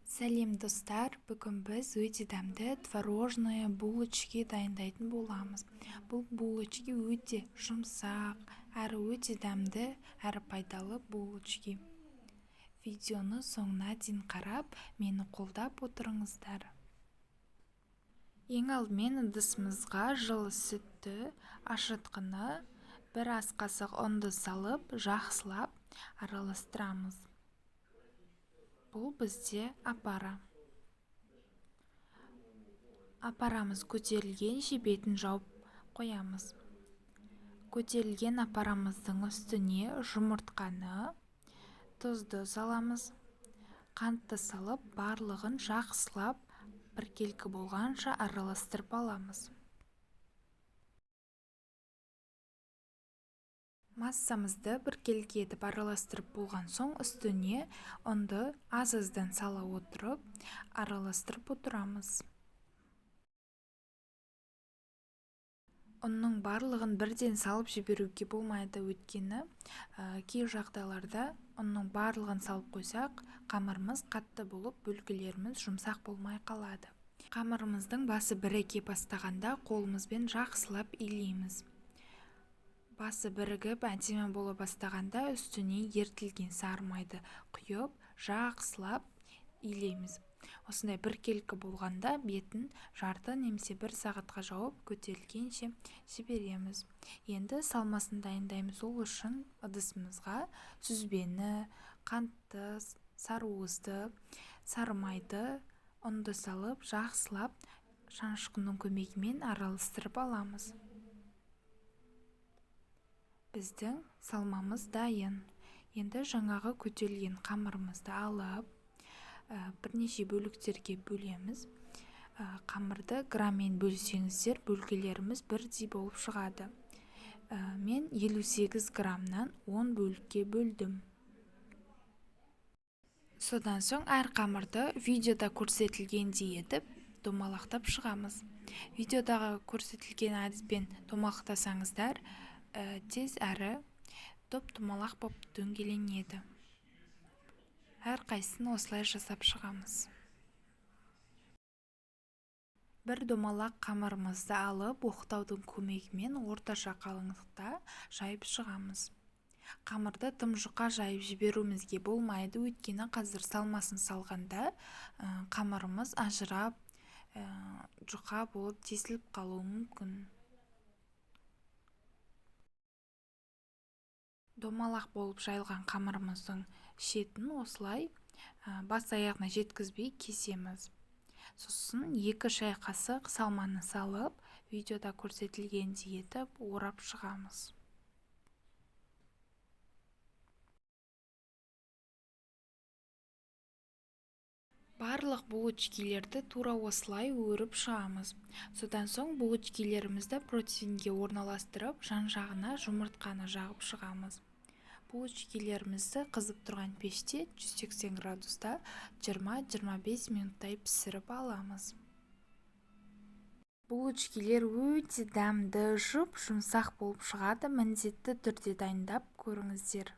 Сәлем достар, бүгін біз өте дәмді творожное булочки дайындайтын боламыз. Бұл булочки өте жұмсақ, әрі өте дәмді, әрі пайдалы булочки. Видеоны соңына дейін қарап, мені қолдап отырыңыздар. Ең алдымен ыдысымызға жылы сүтті, ашытқыны, бір ас қасық ұнды салып, жақсылап араластырамыз. Бұл бізде апарамыз көтерілгенше бетін жауып қоямыз. Көтерілген апарамыздың үстіне жұмыртқаны, тұзды саламыз. Қантты салып, барлығын жақсылап біркелкі болғанша араластырып аламыз. Массамызды біркелкі етіп араластырып болған соң үстіне ұнды аз-аздан сала отырып, араластырып отырамыз. Ұнның барлығын бірден салып жіберуге болмайды, өйткені кей жағдайларда ұнның барлығын салып қойсақ, қамырымыз қатты болып, бөлгілеріміз жұмсақ болмай қалады. Қамырымыздың басы біріге бастағанда қолымызбен жақсылап илейміз. Басы бірігіп әдемі бола бастағанда үстіне ертілген сары майды құйып, жақсылап илейміз. Осындай біркелкі болғанда бетін жарты немесе 1 сағатқа жауып көтерілгенше жібереміз. Енді салмасын дайындаймыз. Ол үшін ыдысымызға сүзбені, қантты, сарыуызды, сары майды, ұнды салып, жақсылап шанышқының көмегімен араластырып аламыз. Біздің салмамыз дайын. Енді жаңағы көтерілген қамырымызды алып, бірнеше бөліктерге бөлеміз. Қамырды граммен бөлсеңіздер, бөлгелеріміз бірдей болып шығады. Мен 58 грамнан 10 бөлікке бөлдім. Содан соң әр қамырды видеода көрсетілгендей етіп, домалақтап шығамыз. Видеодағы көрсетілген әдіспен домалақтасаңыздар, тез әрі топ-томалақ боп дөңгеленеді. Әр қайсысын осылай жасап шығамыз. Бір домалақ қамырымызды алып, оқтаудың көмегімен орташа қалыңдықта жайып шығамыз. Қамырды тым жұқа жайып жіберуімізге болмайды, өйткені қазір салмасын салғанда қамырымыз ажырап, жұқа болып тесіліп қалуы мүмкін. Домалақ болып жайылған қамырымыздың шетін осылай бас аяғына жеткізбей кесеміз. Сосын 2 шай қасық салманы салып, видеода көрсетілгендей етіп орап шығамыз. Барлық булочкилерді тура осылай өріп шығамыз. Содан соң булочкилерімізді противенге орналастырып, жан-жағына жұмыртқаны жағып шығамыз. Булочкилерімізді қызып тұрған пеште 180 градуста 20-25 минуттай пісіріп аламыз. Булочкилер өте дәмді, жұмсақ болып шығады. Міндетті түрде дайындап көріңіздер.